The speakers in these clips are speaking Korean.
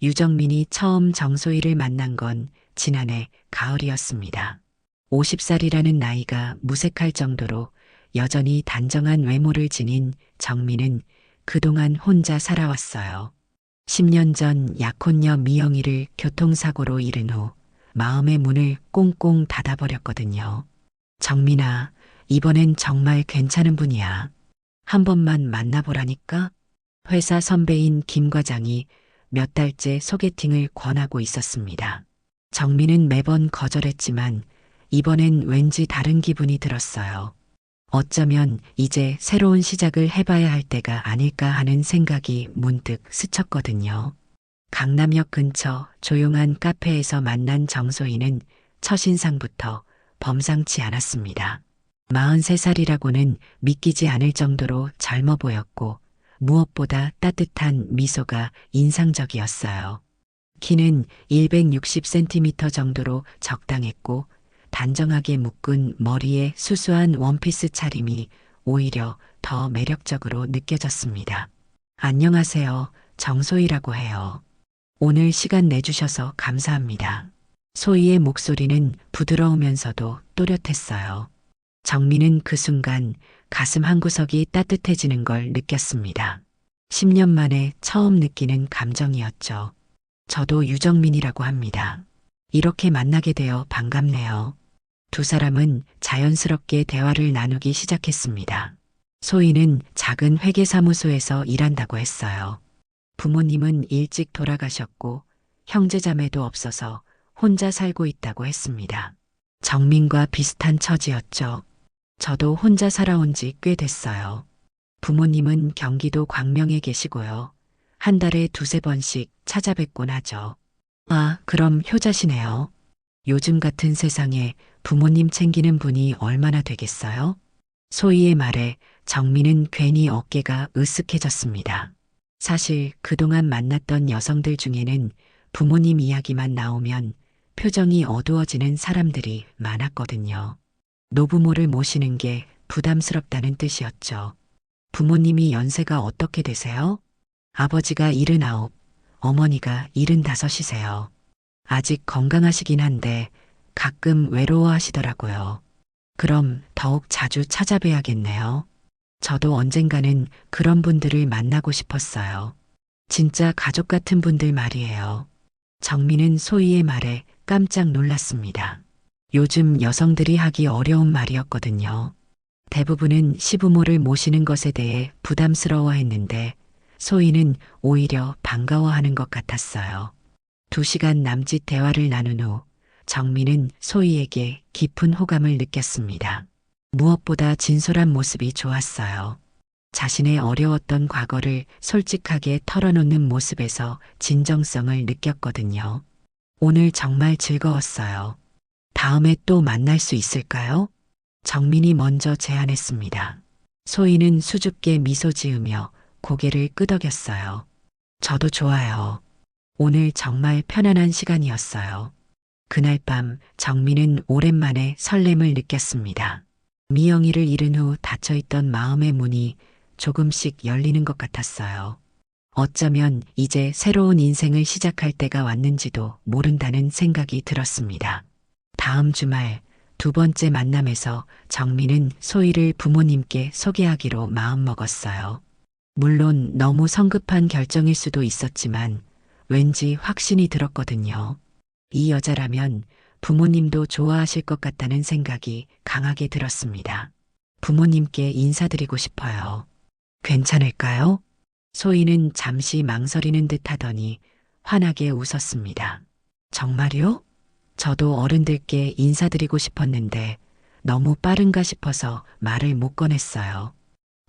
유정민이 처음 정소희를 만난 건 지난해 가을이었습니다. 50살이라는 나이가 무색할 정도로 여전히 단정한 외모를 지닌 정민은 그동안 혼자 살아왔어요. 10년 전 약혼녀 미영이를 교통사고로 잃은 후 마음의 문을 꽁꽁 닫아버렸거든요. 정민아, 이번엔 정말 괜찮은 분이야. 한 번만 만나보라니까? 회사 선배인 김 과장이 몇 달째 소개팅을 권하고 있었습니다. 정민은 매번 거절했지만 이번엔 왠지 다른 기분이 들었어요. 어쩌면 이제 새로운 시작을 해봐야 할 때가 아닐까 하는 생각이 문득 스쳤거든요. 강남역 근처 조용한 카페에서 만난 정소희는 첫인상부터 범상치 않았습니다. 43살이라고는 믿기지 않을 정도로 젊어 보였고 무엇보다 따뜻한 미소가 인상적이었어요. 키는 160cm 정도로 적당했고 단정하게 묶은 머리에 수수한 원피스 차림이 오히려 더 매력적으로 느껴졌습니다. 안녕하세요. 정소희라고 해요. 오늘 시간 내주셔서 감사합니다. 소희의 목소리는 부드러우면서도 또렷했어요. 정민은 그 순간 가슴 한구석이 따뜻해지는 걸 느꼈습니다. 10년 만에 처음 느끼는 감정이었죠. 저도 유정민이라고 합니다. 이렇게 만나게 되어 반갑네요. 두 사람은 자연스럽게 대화를 나누기 시작했습니다. 소희는 작은 회계사무소에서 일한다고 했어요. 부모님은 일찍 돌아가셨고 형제자매도 없어서 혼자 살고 있다고 했습니다. 정민과 비슷한 처지였죠. 저도 혼자 살아온 지 꽤 됐어요. 부모님은 경기도 광명에 계시고요. 한 달에 두세 번씩 찾아뵙곤 하죠. 아, 그럼 효자시네요. 요즘 같은 세상에 부모님 챙기는 분이 얼마나 되겠어요? 소희의 말에 정민은 괜히 어깨가 으쓱해졌습니다. 사실 그동안 만났던 여성들 중에는 부모님 이야기만 나오면 표정이 어두워지는 사람들이 많았거든요. 노부모를 모시는 게 부담스럽다는 뜻이었죠. 부모님이 연세가 어떻게 되세요? 아버지가 79, 어머니가 75이세요. 아직 건강하시긴 한데 가끔 외로워하시더라고요. 그럼 더욱 자주 찾아뵈야겠네요. 저도 언젠가는 그런 분들을 만나고 싶었어요. 진짜 가족 같은 분들 말이에요. 정민은 소희의 말에 깜짝 놀랐습니다. 요즘 여성들이 하기 어려운 말이었거든요. 대부분은 시부모를 모시는 것에 대해 부담스러워했는데 소희는 오히려 반가워하는 것 같았어요. 2시간 남짓 대화를 나눈 후 정민은 소희에게 깊은 호감을 느꼈습니다. 무엇보다 진솔한 모습이 좋았어요. 자신의 어려웠던 과거를 솔직하게 털어놓는 모습에서 진정성을 느꼈거든요. 오늘 정말 즐거웠어요. 다음에 또 만날 수 있을까요? 정민이 먼저 제안했습니다. 소희는 수줍게 미소 지으며 고개를 끄덕였어요. 저도 좋아요. 오늘 정말 편안한 시간이었어요. 그날 밤 정민은 오랜만에 설렘을 느꼈습니다. 미영이를 잃은 후 닫혀있던 마음의 문이 조금씩 열리는 것 같았어요. 어쩌면 이제 새로운 인생을 시작할 때가 왔는지도 모른다는 생각이 들었습니다. 다음 주말 2번째 만남에서 정민은 소희를 부모님께 소개하기로 마음먹었어요. 물론 너무 성급한 결정일 수도 있었지만 왠지 확신이 들었거든요. 이 여자라면 부모님도 좋아하실 것 같다는 생각이 강하게 들었습니다. 부모님께 인사드리고 싶어요. 괜찮을까요? 소희는 잠시 망설이는 듯 하더니 환하게 웃었습니다. 정말요? 저도 어른들께 인사드리고 싶었는데 너무 빠른가 싶어서 말을 못 꺼냈어요.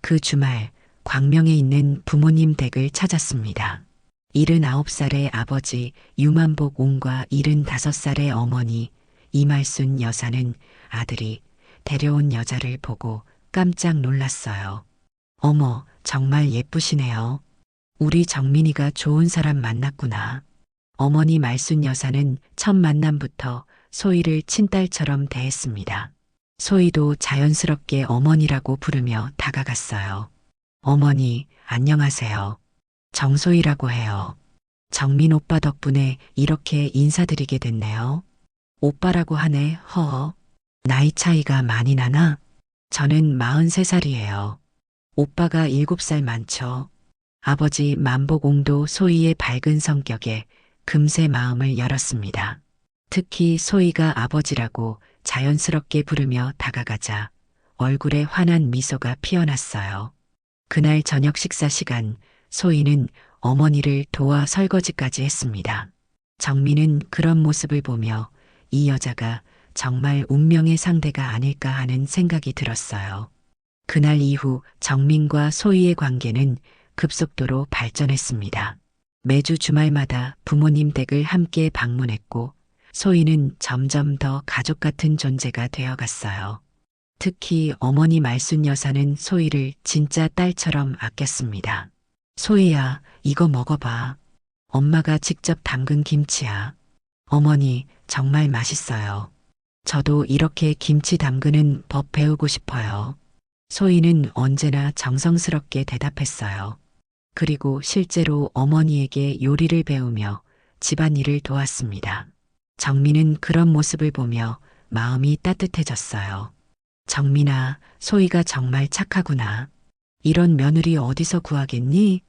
그 주말 광명에 있는 부모님 댁을 찾았습니다. 79살의 아버지 유만복 옹과 75살의 어머니 이말순 여사는 아들이 데려온 여자를 보고 깜짝 놀랐어요. 어머, 정말 예쁘시네요. 우리 정민이가 좋은 사람 만났구나. 어머니 말순 여사는 첫 만남부터 소희를 친딸처럼 대했습니다. 소희도 자연스럽게 어머니라고 부르며 다가갔어요. 어머니, 안녕하세요. 정소희라고 해요. 정민 오빠 덕분에 이렇게 인사드리게 됐네요. 오빠라고 하네, 허. 나이 차이가 많이 나나? 저는 43살이에요. 오빠가 7살 많죠. 아버지 만복옹도 소희의 밝은 성격에 금세 마음을 열었습니다. 특히 소희가 아버지라고 자연스럽게 부르며 다가가자 얼굴에 환한 미소가 피어났어요. 그날 저녁 식사 시간 소희는 어머니를 도와 설거지까지 했습니다. 정민은 그런 모습을 보며 이 여자가 정말 운명의 상대가 아닐까 하는 생각이 들었어요. 그날 이후 정민과 소희의 관계는 급속도로 발전했습니다. 매주 주말마다 부모님 댁을 함께 방문했고 소희는 점점 더 가족 같은 존재가 되어갔어요. 특히 어머니 말순 여사는 소희를 진짜 딸처럼 아꼈습니다. 소희야, 이거 먹어봐. 엄마가 직접 담근 김치야. 어머니, 정말 맛있어요. 저도 이렇게 김치 담그는 법 배우고 싶어요. 소희는 언제나 정성스럽게 대답했어요. 그리고 실제로 어머니에게 요리를 배우며 집안일을 도왔습니다. 정민은 그런 모습을 보며 마음이 따뜻해졌어요. 정민아, 소희가 정말 착하구나. 이런 며느리 어디서 구하겠니?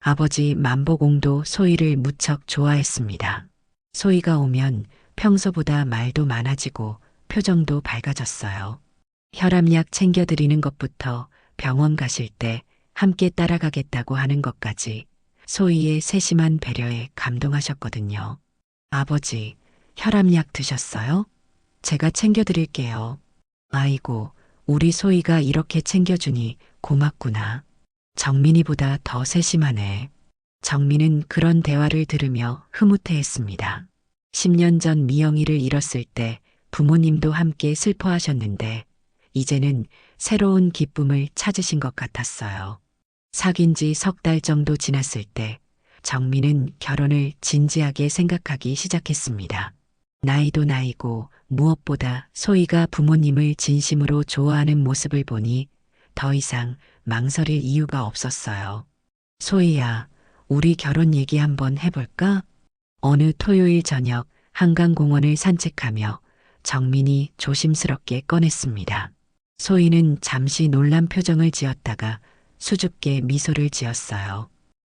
아버지 만복옹도 소희를 무척 좋아했습니다. 소희가 오면 평소보다 말도 많아지고 표정도 밝아졌어요. 혈압약 챙겨드리는 것부터 병원 가실 때 함께 따라가겠다고 하는 것까지 소희의 세심한 배려에 감동하셨거든요. 아버지, 혈압약 드셨어요? 제가 챙겨드릴게요. 아이고, 우리 소희가 이렇게 챙겨주니 고맙구나. 정민이보다 더 세심하네. 정민은 그런 대화를 들으며 흐뭇해했습니다. 10년 전 미영이를 잃었을 때 부모님도 함께 슬퍼하셨는데 이제는 새로운 기쁨을 찾으신 것 같았어요. 사귄 지 석 달 정도 지났을 때 정민은 결혼을 진지하게 생각하기 시작했습니다. 나이도 나이고 무엇보다 소희가 부모님을 진심으로 좋아하는 모습을 보니 더 이상 망설일 이유가 없었어요. 소희야, 우리 결혼 얘기 한번 해볼까? 어느 토요일 저녁 한강공원을 산책하며 정민이 조심스럽게 꺼냈습니다. 소희는 잠시 놀란 표정을 지었다가 수줍게 미소를 지었어요.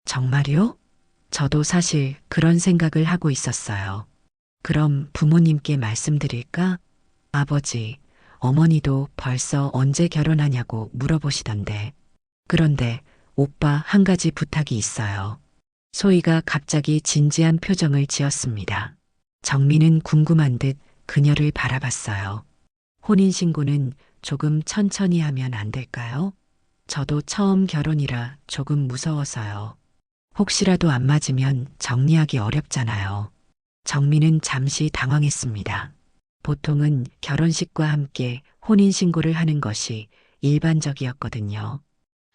정말요? 저도 사실 그런 생각을 하고 있었어요. 그럼 부모님께 말씀드릴까? 아버지, 어머니도 벌써 언제 결혼하냐고 물어보시던데. 그런데 오빠 한 가지 부탁이 있어요. 소희가 갑자기 진지한 표정을 지었습니다. 정민은 궁금한 듯 그녀를 바라봤어요. 혼인신고는 조금 천천히 하면 안 될까요? 저도 처음 결혼이라 조금 무서워서요. 혹시라도 안 맞으면 정리하기 어렵잖아요. 정민은 잠시 당황했습니다. 보통은 결혼식과 함께 혼인신고를 하는 것이 일반적이었거든요.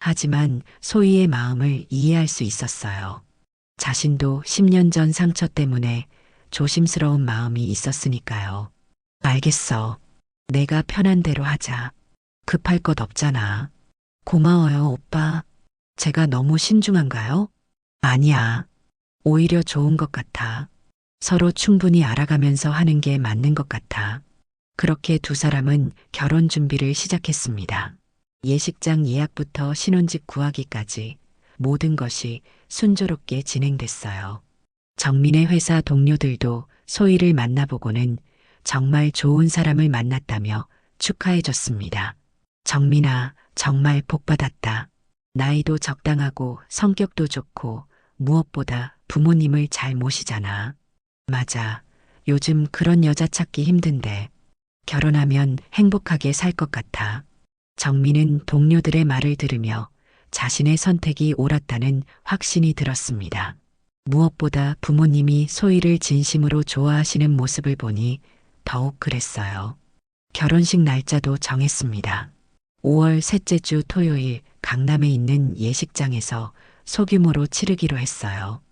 하지만 소희의 마음을 이해할 수 있었어요. 자신도 10년 전 상처 때문에 조심스러운 마음이 있었으니까요. 알겠어. 내가 편한 대로 하자. 급할 것 없잖아. 고마워요, 오빠. 제가 너무 신중한가요? 아니야. 오히려 좋은 것 같아. 서로 충분히 알아가면서 하는 게 맞는 것 같아. 그렇게 두 사람은 결혼 준비를 시작했습니다. 예식장 예약부터 신혼집 구하기까지 모든 것이 순조롭게 진행됐어요. 정민의 회사 동료들도 소희를 만나보고는 정말 좋은 사람을 만났다며 축하해줬습니다. 정민아, 정말 복받았다. 나이도 적당하고 성격도 좋고 무엇보다 부모님을 잘 모시잖아. 맞아. 요즘 그런 여자 찾기 힘든데 결혼하면 행복하게 살 것 같아. 정민은 동료들의 말을 들으며 자신의 선택이 옳았다는 확신이 들었습니다. 무엇보다 부모님이 소희를 진심으로 좋아하시는 모습을 보니 더욱 그랬어요. 결혼식 날짜도 정했습니다. 5월 셋째 주 토요일 강남에 있는 예식장에서 소규모로 치르기로 했어요.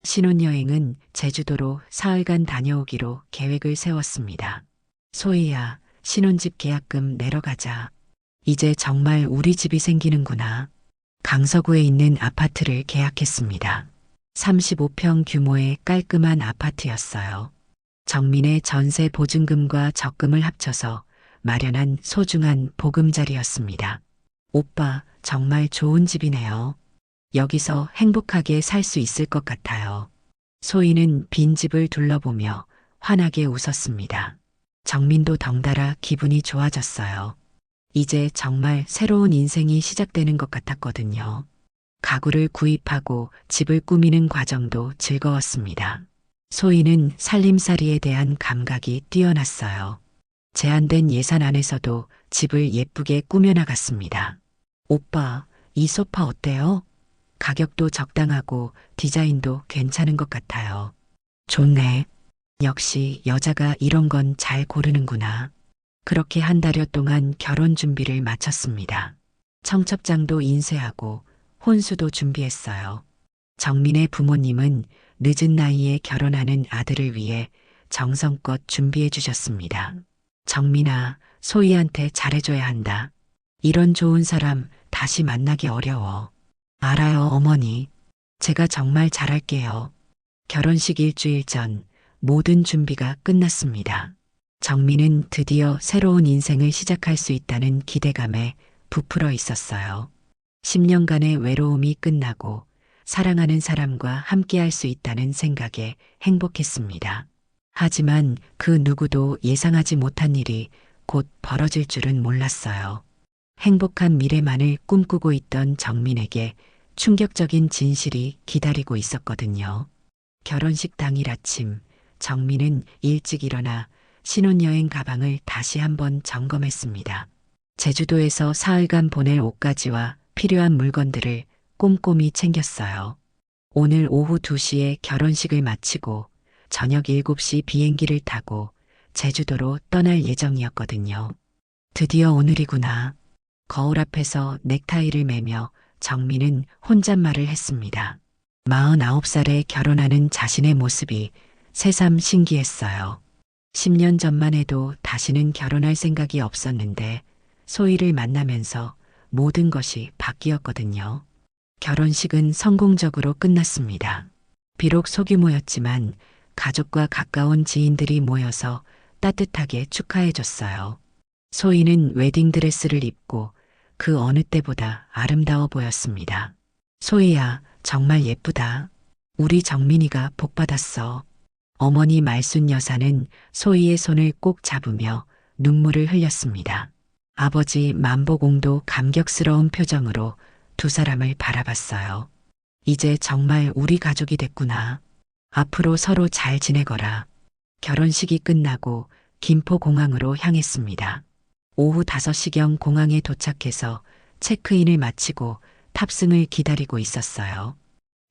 신혼여행은 제주도로 사흘간 다녀오기로 계획을 세웠습니다. 소희야, 신혼집 계약금 내러 가자. 이제 정말 우리 집이 생기는구나. 강서구에 있는 아파트를 계약했습니다. 35평 규모의 깔끔한 아파트였어요. 정민의 전세 보증금과 적금을 합쳐서 마련한 소중한 보금자리였습니다. 오빠, 정말 좋은 집이네요. 여기서 행복하게 살 수 있을 것 같아요. 소희는 빈집을 둘러보며 환하게 웃었습니다. 정민도 덩달아 기분이 좋아졌어요. 이제 정말 새로운 인생이 시작되는 것 같았거든요. 가구를 구입하고 집을 꾸미는 과정도 즐거웠습니다. 소희는 살림살이에 대한 감각이 뛰어났어요. 제한된 예산 안에서도 집을 예쁘게 꾸며나갔습니다. 오빠, 이 소파 어때요? 가격도 적당하고 디자인도 괜찮은 것 같아요. 좋네. 역시 여자가 이런 건 잘 고르는구나. 그렇게 한 달여 동안 결혼 준비를 마쳤습니다. 청첩장도 인쇄하고 혼수도 준비했어요. 정민의 부모님은 늦은 나이에 결혼하는 아들을 위해 정성껏 준비해 주셨습니다. 정민아, 소희한테 잘해줘야 한다. 이런 좋은 사람 다시 만나기 어려워. 알아요, 어머니. 제가 정말 잘할게요. 결혼식 일주일 전 모든 준비가 끝났습니다. 정민은 드디어 새로운 인생을 시작할 수 있다는 기대감에 부풀어 있었어요. 10년간의 외로움이 끝나고 사랑하는 사람과 함께할 수 있다는 생각에 행복했습니다. 하지만 그 누구도 예상하지 못한 일이 곧 벌어질 줄은 몰랐어요. 행복한 미래만을 꿈꾸고 있던 정민에게 충격적인 진실이 기다리고 있었거든요. 결혼식 당일 아침, 정민은 일찍 일어나 신혼여행 가방을 다시 한번 점검했습니다. 제주도에서 사흘간 보낼 옷가지와 필요한 물건들을 꼼꼼히 챙겼어요. 오늘 오후 2시에 결혼식을 마치고 저녁 7시 비행기를 타고 제주도로 떠날 예정이었거든요. 드디어 오늘이구나. 거울 앞에서 넥타이를 매며 정민은 혼잣말을 했습니다. 49살에 결혼하는 자신의 모습이 새삼 신기했어요. 10년 전만 해도 다시는 결혼할 생각이 없었는데 소희를 만나면서 모든 것이 바뀌었거든요. 결혼식은 성공적으로 끝났습니다. 비록 소규모였지만 가족과 가까운 지인들이 모여서 따뜻하게 축하해줬어요. 소희는 웨딩드레스를 입고 그 어느 때보다 아름다워 보였습니다. 소희야, 정말 예쁘다. 우리 정민이가 복받았어. 어머니 말순 여사는 소희의 손을 꼭 잡으며 눈물을 흘렸습니다. 아버지 만보공도 감격스러운 표정으로 두 사람을 바라봤어요. 이제 정말 우리 가족이 됐구나. 앞으로 서로 잘 지내거라. 결혼식이 끝나고 김포공항으로 향했습니다. 오후 5시경 공항에 도착해서 체크인을 마치고 탑승을 기다리고 있었어요.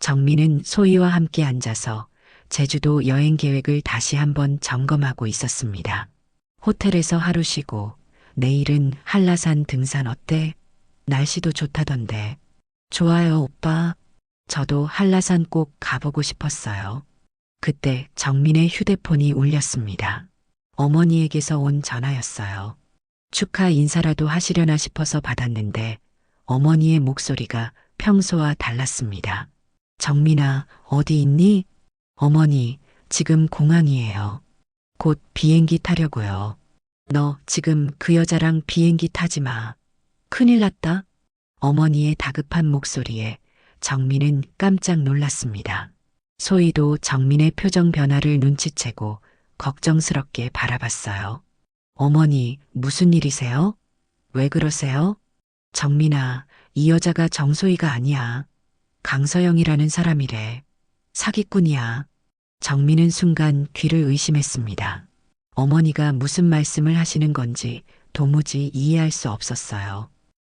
정민은 소희와 함께 앉아서 제주도 여행 계획을 다시 한번 점검하고 있었습니다. 호텔에서 하루 쉬고 내일은 한라산 등산 어때? 날씨도 좋다던데. 좋아요, 오빠. 저도 한라산 꼭 가보고 싶었어요. 그때 정민의 휴대폰이 울렸습니다. 어머니에게서 온 전화였어요. 축하 인사라도 하시려나 싶어서 받았는데 어머니의 목소리가 평소와 달랐습니다. 정민아, 어디 있니? 어머니, 지금 공항이에요. 곧 비행기 타려고요. 너 지금 그 여자랑 비행기 타지 마. 큰일 났다. 어머니의 다급한 목소리에 정민은 깜짝 놀랐습니다. 소희도 정민의 표정 변화를 눈치채고 걱정스럽게 바라봤어요. 어머니, 무슨 일이세요? 왜 그러세요? 정민아, 이 여자가 정소희가 아니야. 강서영이라는 사람이래. 사기꾼이야. 정민은 순간 귀를 의심했습니다. 어머니가 무슨 말씀을 하시는 건지 도무지 이해할 수 없었어요.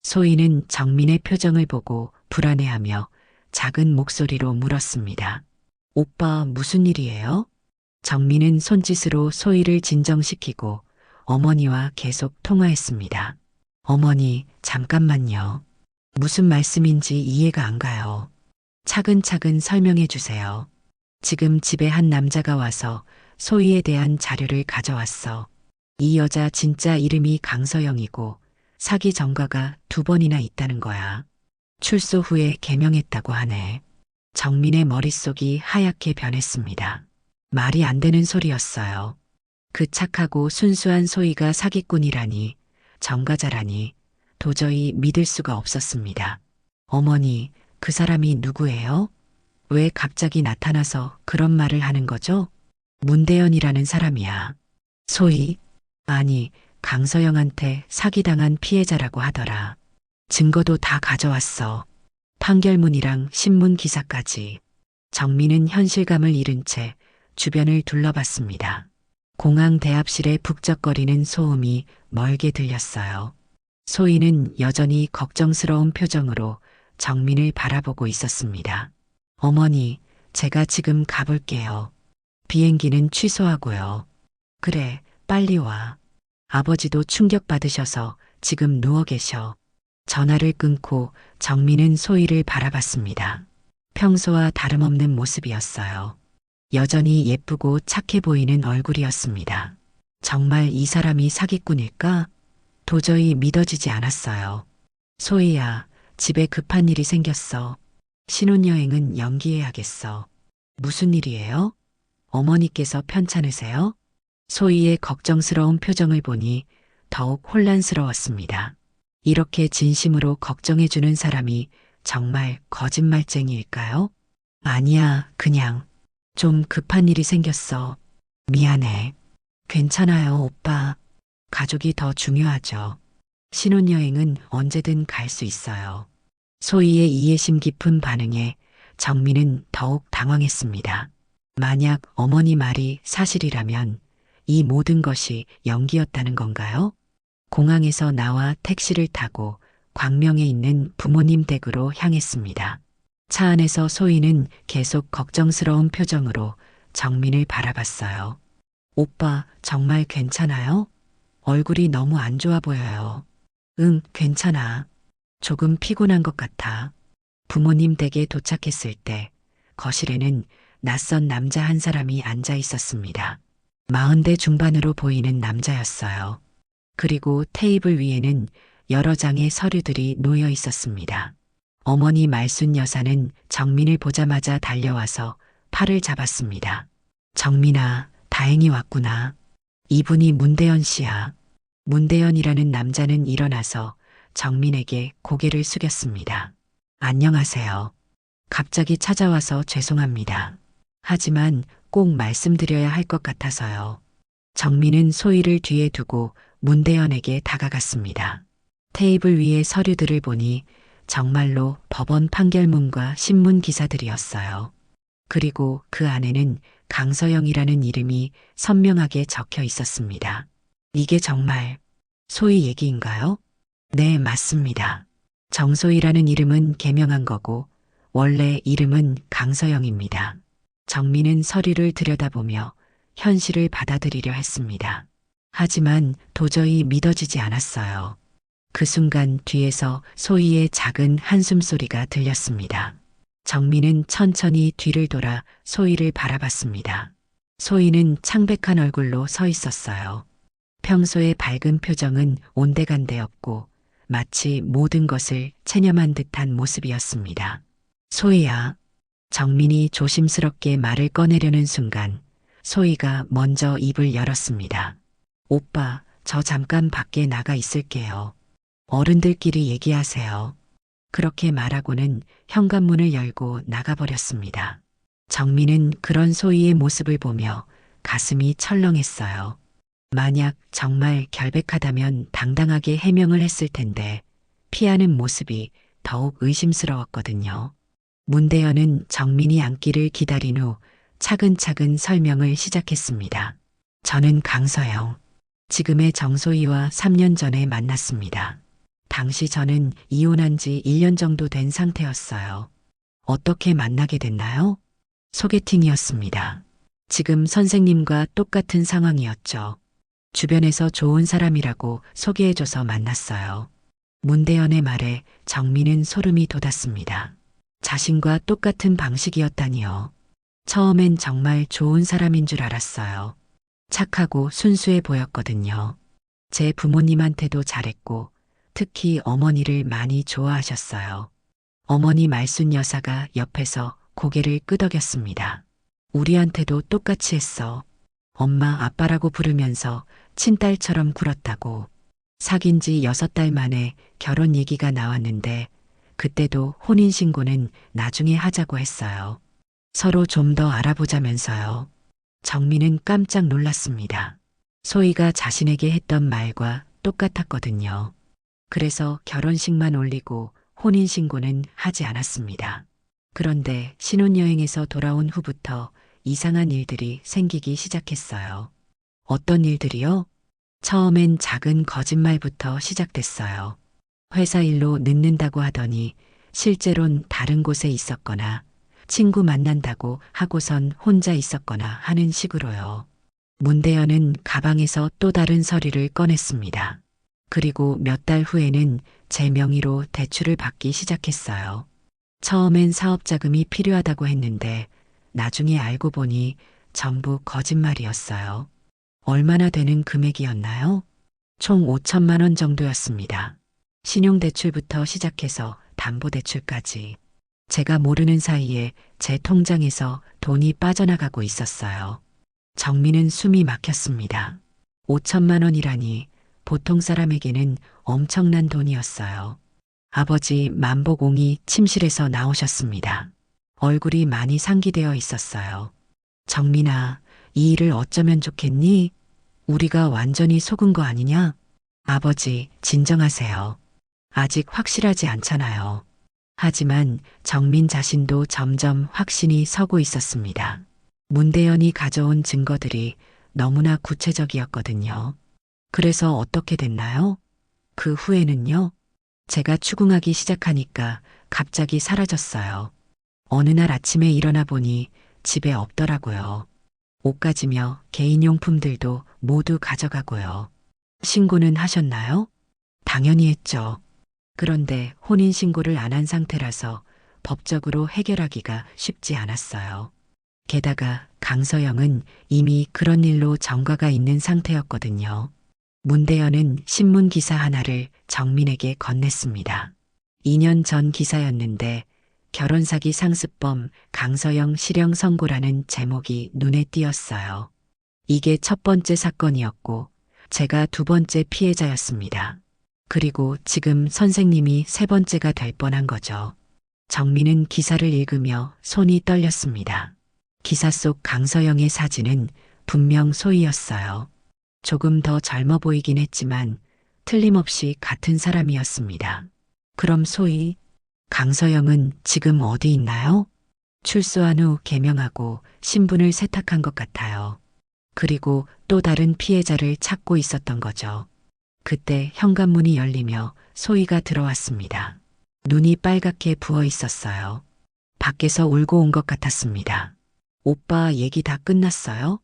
소희는 정민의 표정을 보고 불안해하며 작은 목소리로 물었습니다. 오빠, 무슨 일이에요? 정민은 손짓으로 소희를 진정시키고 어머니와 계속 통화했습니다. 어머니, 잠깐만요. 무슨 말씀인지 이해가 안 가요. 차근차근 설명해 주세요. 지금 집에 한 남자가 와서 소희에 대한 자료를 가져왔어. 이 여자 진짜 이름이 강서영이고 사기 전과가 2번이나 있다는 거야. 출소 후에 개명했다고 하네. 정민의 머릿속이 하얗게 변했습니다. 말이 안 되는 소리였어요. 그 착하고 순수한 소희가 사기꾼이라니, 정과자라니 도저히 믿을 수가 없었습니다. 어머니, 그 사람이 누구예요? 왜 갑자기 나타나서 그런 말을 하는 거죠? 문대현이라는 사람이야. 소희? 아니, 강서영한테 사기당한 피해자라고 하더라. 증거도 다 가져왔어. 판결문이랑 신문 기사까지. 정민은 현실감을 잃은 채 주변을 둘러봤습니다. 공항 대합실에 북적거리는 소음이 멀게 들렸어요. 소희는 여전히 걱정스러운 표정으로 정민을 바라보고 있었습니다. 어머니, 제가 지금 가볼게요. 비행기는 취소하고요. 그래, 빨리 와. 아버지도 충격받으셔서 지금 누워 계셔. 전화를 끊고 정민은 소희를 바라봤습니다. 평소와 다름없는 모습이었어요. 여전히 예쁘고 착해 보이는 얼굴이었습니다. 정말 이 사람이 사기꾼일까? 도저히 믿어지지 않았어요. 소희야, 집에 급한 일이 생겼어. 신혼여행은 연기해야겠어. 무슨 일이에요? 어머니께서 편찮으세요? 소희의 걱정스러운 표정을 보니 더욱 혼란스러웠습니다. 이렇게 진심으로 걱정해주는 사람이 정말 거짓말쟁이일까요? 아니야, 그냥 좀 급한 일이 생겼어. 미안해. 괜찮아요, 오빠. 가족이 더 중요하죠. 신혼여행은 언제든 갈 수 있어요. 소희의 이해심 깊은 반응에 정민은 더욱 당황했습니다. 만약 어머니 말이 사실이라면 이 모든 것이 연기였다는 건가요? 공항에서 나와 택시를 타고 광명에 있는 부모님 댁으로 향했습니다. 차 안에서 소희는 계속 걱정스러운 표정으로 정민을 바라봤어요. 오빠, 정말 괜찮아요? 얼굴이 너무 안 좋아 보여요. 응, 괜찮아. 조금 피곤한 것 같아. 부모님 댁에 도착했을 때 거실에는 낯선 남자 한 사람이 앉아 있었습니다. 40대 중반으로 보이는 남자였어요. 그리고 테이블 위에는 여러 장의 서류들이 놓여 있었습니다. 어머니 말순 여사는 정민을 보자마자 달려와서 팔을 잡았습니다. 정민아, 다행히 왔구나. 이분이 문대현 씨야. 문대현이라는 남자는 일어나서 정민에게 고개를 숙였습니다. 안녕하세요. 갑자기 찾아와서 죄송합니다. 하지만 꼭 말씀드려야 할 것 같아서요. 정민은 소희를 뒤에 두고 문대현에게 다가갔습니다. 테이블 위의 서류들을 보니 정말로 법원 판결문과 신문 기사들이었어요. 그리고 그 안에는 강서영이라는 이름이 선명하게 적혀 있었습니다. 이게 정말 소희 얘기인가요? 네, 맞습니다. 정소희라는 이름은 개명한 거고 원래 이름은 강서영입니다. 정민은 서류를 들여다보며 현실을 받아들이려 했습니다. 하지만 도저히 믿어지지 않았어요. 그 순간 뒤에서 소희의 작은 한숨 소리가 들렸습니다. 정민은 천천히 뒤를 돌아 소희를 바라봤습니다. 소희는 창백한 얼굴로 서 있었어요. 평소의 밝은 표정은 온데간데없고 마치 모든 것을 체념한 듯한 모습이었습니다. 소희야. 정민이 조심스럽게 말을 꺼내려는 순간 소희가 먼저 입을 열었습니다. 오빠, 저 잠깐 밖에 나가 있을게요. 어른들끼리 얘기하세요. 그렇게 말하고는 현관문을 열고 나가버렸습니다. 정민은 그런 소희의 모습을 보며 가슴이 철렁했어요. 만약 정말 결백하다면 당당하게 해명을 했을 텐데 피하는 모습이 더욱 의심스러웠거든요. 문대현은 정민이 앉기를 기다린 후 차근차근 설명을 시작했습니다. 저는 강서영. 지금의 정소희와 3년 전에 만났습니다. 당시 저는 이혼한 지 1년 정도 된 상태였어요. 어떻게 만나게 됐나요? 소개팅이었습니다. 지금 선생님과 똑같은 상황이었죠. 주변에서 좋은 사람이라고 소개해줘서 만났어요. 문대현의 말에 정민은 소름이 돋았습니다. 자신과 똑같은 방식이었다니요. 처음엔 정말 좋은 사람인 줄 알았어요. 착하고 순수해 보였거든요. 제 부모님한테도 잘했고 특히 어머니를 많이 좋아하셨어요. 어머니 말순 여사가 옆에서 고개를 끄덕였습니다. 우리한테도 똑같이 했어. 엄마 아빠라고 부르면서 친딸처럼 굴었다고. 사귄 지 6달 만에 결혼 얘기가 나왔는데 그때도 혼인신고는 나중에 하자고 했어요. 서로 좀 더 알아보자면서요. 정민은 깜짝 놀랐습니다. 소희가 자신에게 했던 말과 똑같았거든요. 그래서 결혼식만 올리고 혼인신고는 하지 않았습니다. 그런데 신혼여행에서 돌아온 후부터 이상한 일들이 생기기 시작했어요. 어떤 일들이요? 처음엔 작은 거짓말부터 시작됐어요. 회사 일로 늦는다고 하더니 실제론 다른 곳에 있었거나 친구 만난다고 하고선 혼자 있었거나 하는 식으로요. 문대현은 가방에서 또 다른 서류를 꺼냈습니다. 그리고 몇 달 후에는 제 명의로 대출을 받기 시작했어요. 처음엔 사업 자금이 필요하다고 했는데 나중에 알고 보니 전부 거짓말이었어요. 얼마나 되는 금액이었나요? 총 5천만 원 정도였습니다. 신용대출부터 시작해서 담보대출까지. 제가 모르는 사이에 제 통장에서 돈이 빠져나가고 있었어요. 정민은 숨이 막혔습니다. 5천만 원이라니 보통 사람에게는 엄청난 돈이었어요. 아버지 만보공이 침실에서 나오셨습니다. 얼굴이 많이 상기되어 있었어요. 정민아, 이 일을 어쩌면 좋겠니? 우리가 완전히 속은 거 아니냐? 아버지, 진정하세요. 아직 확실하지 않잖아요. 하지만 정민 자신도 점점 확신이 서고 있었습니다. 문대현이 가져온 증거들이 너무나 구체적이었거든요. 그래서 어떻게 됐나요? 그 후에는요? 제가 추궁하기 시작하니까 갑자기 사라졌어요. 어느 날 아침에 일어나 보니 집에 없더라고요. 옷가지며 개인용품들도 모두 가져가고요. 신고는 하셨나요? 당연히 했죠. 그런데 혼인신고를 안 한 상태라서 법적으로 해결하기가 쉽지 않았어요. 게다가 강서영은 이미 그런 일로 전과가 있는 상태였거든요. 문대현은 신문 기사 하나를 정민에게 건넸습니다. 2년 전 기사였는데 결혼 사기 상습범 강서영 실형 선고라는 제목이 눈에 띄었어요. 이게 첫 번째 사건이었고 제가 두 번째 피해자였습니다. 그리고 지금 선생님이 세 번째가 될 뻔한 거죠. 정민은 기사를 읽으며 손이 떨렸습니다. 기사 속 강서영의 사진은 분명 소희였어요. 조금 더 젊어 보이긴 했지만 틀림없이 같은 사람이었습니다. 그럼 소희, 강서영은 지금 어디 있나요? 출소한 후 개명하고 신분을 세탁한 것 같아요. 그리고 또 다른 피해자를 찾고 있었던 거죠. 그때 현관문이 열리며 소희가 들어왔습니다. 눈이 빨갛게 부어 있었어요. 밖에서 울고 온 것 같았습니다. 오빠 얘기 다 끝났어요?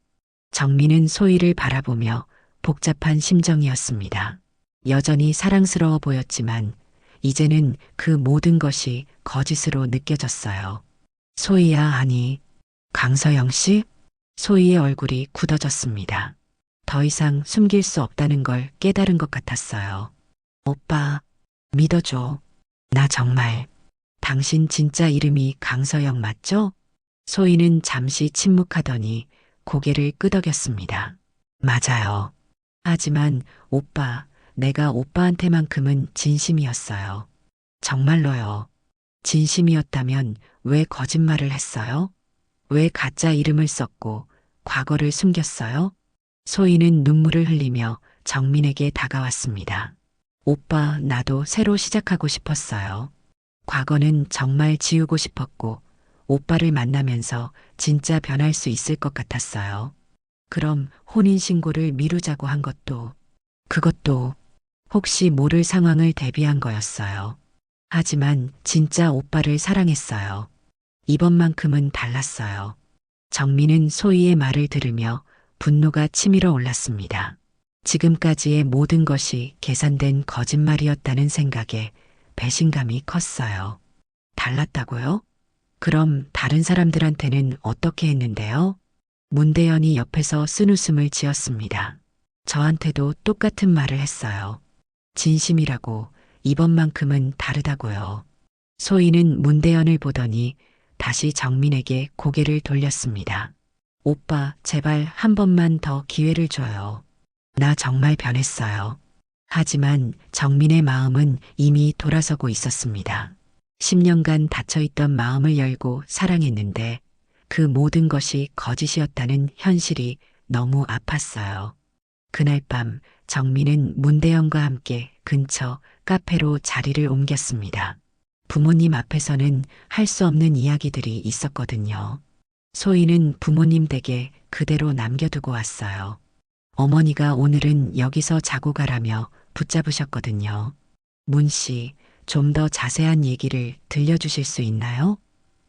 정민은 소희를 바라보며 복잡한 심정이었습니다. 여전히 사랑스러워 보였지만 이제는 그 모든 것이 거짓으로 느껴졌어요. 소희야, 아니, 강서영 씨? 소희의 얼굴이 굳어졌습니다. 더 이상 숨길 수 없다는 걸 깨달은 것 같았어요. 오빠, 믿어줘. 나 정말. 당신 진짜 이름이 강서영 맞죠? 소희는 잠시 침묵하더니 고개를 끄덕였습니다. 맞아요. 하지만 오빠, 내가 오빠한테만큼은 진심이었어요. 정말로요. 진심이었다면 왜 거짓말을 했어요? 왜 가짜 이름을 썼고 과거를 숨겼어요? 소희는 눈물을 흘리며 정민에게 다가왔습니다. 오빠, 나도 새로 시작하고 싶었어요. 과거는 정말 지우고 싶었고 오빠를 만나면서 진짜 변할 수 있을 것 같았어요. 그럼 혼인신고를 미루자고 한 것도, 그것도 혹시 모를 상황을 대비한 거였어요. 하지만 진짜 오빠를 사랑했어요. 이번만큼은 달랐어요. 정민은 소희의 말을 들으며 분노가 치밀어 올랐습니다. 지금까지의 모든 것이 계산된 거짓말이었다는 생각에 배신감이 컸어요. 달랐다고요? 그럼 다른 사람들한테는 어떻게 했는데요? 문대현이 옆에서 쓴웃음을 지었습니다. 저한테도 똑같은 말을 했어요. 진심이라고 이번만큼은 다르다고요. 소희는 문대현을 보더니 다시 정민에게 고개를 돌렸습니다. 오빠, 제발 한 번만 더 기회를 줘요. 나 정말 변했어요. 하지만 정민의 마음은 이미 돌아서고 있었습니다. 10년간 닫혀있던 마음을 열고 사랑했는데 그 모든 것이 거짓이었다는 현실이 너무 아팠어요. 그날 밤 정민은 문대영과 함께 근처 카페로 자리를 옮겼습니다. 부모님 앞에서는 할 수 없는 이야기들이 있었거든요. 소희는 부모님 댁에 그대로 남겨두고 왔어요. 어머니가 오늘은 여기서 자고 가라며 붙잡으셨거든요. 문 씨, 좀 더 자세한 얘기를 들려주실 수 있나요?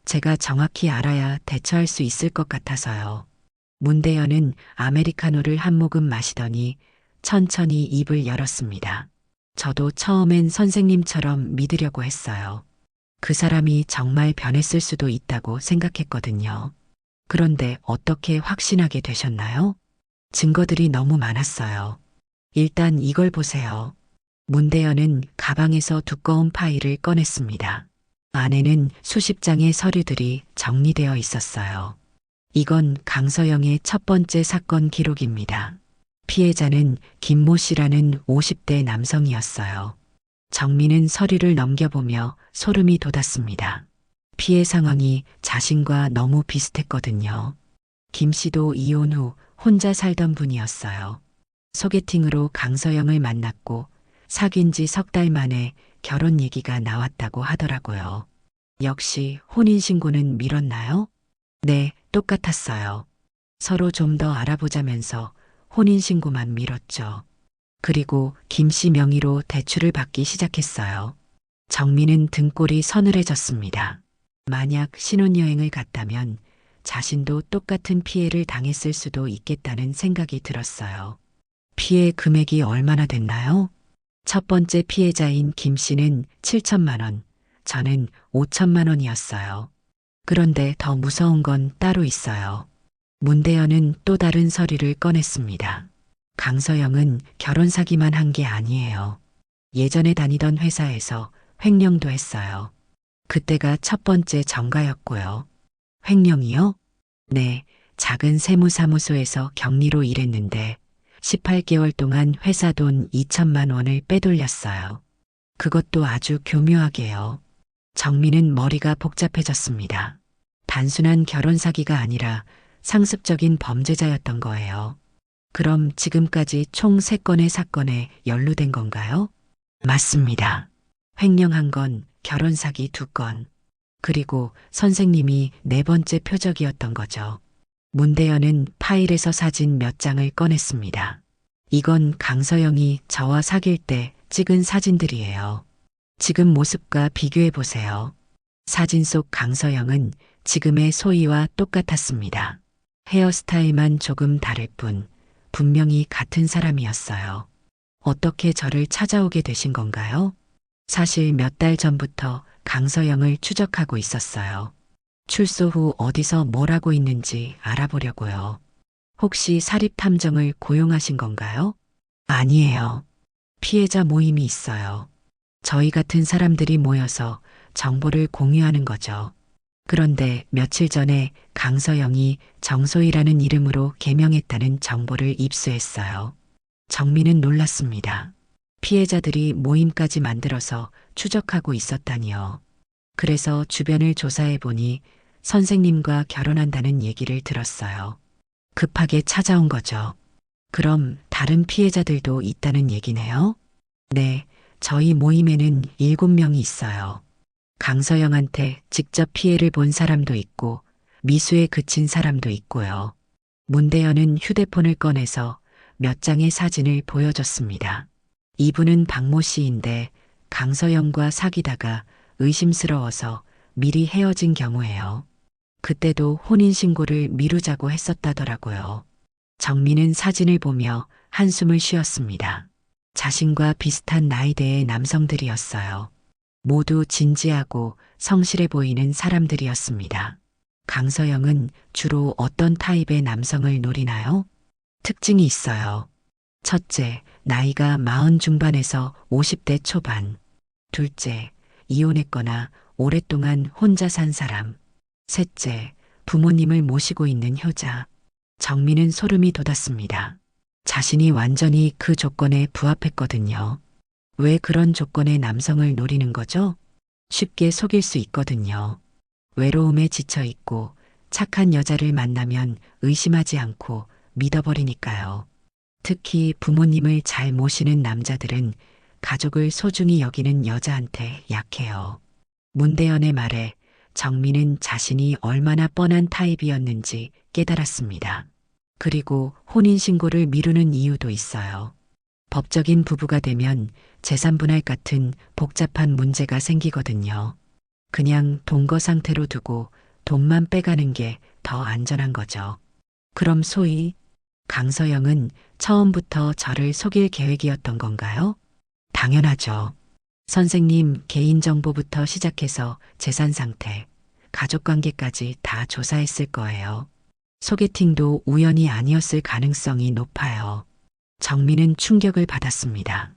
제가 정확히 알아야 대처할 수 있을 것 같아서요. 문대현은 아메리카노를 한 모금 마시더니 천천히 입을 열었습니다. 저도 처음엔 선생님처럼 믿으려고 했어요. 그 사람이 정말 변했을 수도 있다고 생각했거든요. 그런데 어떻게 확신하게 되셨나요? 증거들이 너무 많았어요. 일단 이걸 보세요. 문대현은 가방에서 두꺼운 파일을 꺼냈습니다. 안에는 수십 장의 서류들이 정리되어 있었어요. 이건 강서영의 첫 번째 사건 기록입니다. 피해자는 김모 씨라는 50대 남성이었어요. 정민은 서류를 넘겨보며 소름이 돋았습니다. 피해 상황이 자신과 너무 비슷했거든요. 김 씨도 이혼 후 혼자 살던 분이었어요. 소개팅으로 강서영을 만났고 사귄 지 석 달 만에 결혼 얘기가 나왔다고 하더라고요. 역시 혼인신고는 미뤘나요? 네, 똑같았어요. 서로 좀 더 알아보자면서 혼인신고만 미뤘죠. 그리고 김 씨 명의로 대출을 받기 시작했어요. 정민은 등골이 서늘해졌습니다. 만약 신혼여행을 갔다면 자신도 똑같은 피해를 당했을 수도 있겠다는 생각이 들었어요. 피해 금액이 얼마나 됐나요? 첫 번째 피해자인 김 씨는 7천만 원, 저는 5천만 원이었어요. 그런데 더 무서운 건 따로 있어요. 문대현은 또 다른 서류를 꺼냈습니다. 강서영은 결혼 사기만 한 게 아니에요. 예전에 다니던 회사에서 횡령도 했어요. 그때가 첫 번째 정가였고요. 횡령이요? 네, 작은 세무사무소에서 격리로 일했는데 18개월 동안 회사 돈 2천만 원을 빼돌렸어요. 그것도 아주 교묘하게요. 정민은 머리가 복잡해졌습니다. 단순한 결혼 사기가 아니라 상습적인 범죄자였던 거예요. 그럼 지금까지 총 3건의 사건에 연루된 건가요? 맞습니다. 횡령한 건 결혼 사기 2건. 그리고 선생님이 4번째 표적이었던 거죠. 문대현은 파일에서 사진 몇 장을 꺼냈습니다. 이건 강서영이 저와 사귈 때 찍은 사진들이에요. 지금 모습과 비교해 보세요. 사진 속 강서영은 지금의 소희와 똑같았습니다. 헤어스타일만 조금 다를 뿐 분명히 같은 사람이었어요. 어떻게 저를 찾아오게 되신 건가요? 사실 몇 달 전부터 강서영을 추적하고 있었어요. 출소 후 어디서 뭘 하고 있는지 알아보려고요. 혹시 사립탐정을 고용하신 건가요? 아니에요. 피해자 모임이 있어요. 저희 같은 사람들이 모여서 정보를 공유하는 거죠. 그런데 며칠 전에 강서영이 정소희라는 이름으로 개명했다는 정보를 입수했어요. 정민은 놀랐습니다. 피해자들이 모임까지 만들어서 추적하고 있었다니요. 그래서 주변을 조사해 보니 선생님과 결혼한다는 얘기를 들었어요. 급하게 찾아온 거죠. 그럼 다른 피해자들도 있다는 얘기네요? 네, 저희 모임에는 7명이 있어요. 강서영한테 직접 피해를 본 사람도 있고 미수에 그친 사람도 있고요. 문대현은 휴대폰을 꺼내서 몇 장의 사진을 보여줬습니다. 이분은 박모 씨인데 강서영과 사귀다가 의심스러워서 미리 헤어진 경우예요. 그때도 혼인신고를 미루자고 했었다더라고요. 정민은 사진을 보며 한숨을 쉬었습니다. 자신과 비슷한 나이대의 남성들이었어요. 모두 진지하고 성실해 보이는 사람들이었습니다. 강서영은 주로 어떤 타입의 남성을 노리나요? 특징이 있어요. 첫째, 나이가 40 중반에서 50대 초반. 둘째, 이혼했거나 오랫동안 혼자 산 사람. 셋째, 부모님을 모시고 있는 효자. 정민은 소름이 돋았습니다. 자신이 완전히 그 조건에 부합했거든요. 왜 그런 조건의 남성을 노리는 거죠? 쉽게 속일 수 있거든요. 외로움에 지쳐 있고 착한 여자를 만나면 의심하지 않고 믿어버리니까요. 특히 부모님을 잘 모시는 남자들은 가족을 소중히 여기는 여자한테 약해요. 문대현의 말에 정민은 자신이 얼마나 뻔한 타입이었는지 깨달았습니다. 그리고 혼인신고를 미루는 이유도 있어요. 법적인 부부가 되면 재산분할 같은 복잡한 문제가 생기거든요. 그냥 동거 상태로 두고 돈만 빼가는 게 더 안전한 거죠. 그럼 소위 강서영은 처음부터 저를 속일 계획이었던 건가요? 당연하죠. 선생님 개인정보부터 시작해서 재산 상태, 가족관계까지 다 조사했을 거예요. 소개팅도 우연이 아니었을 가능성이 높아요. 정민은 충격을 받았습니다.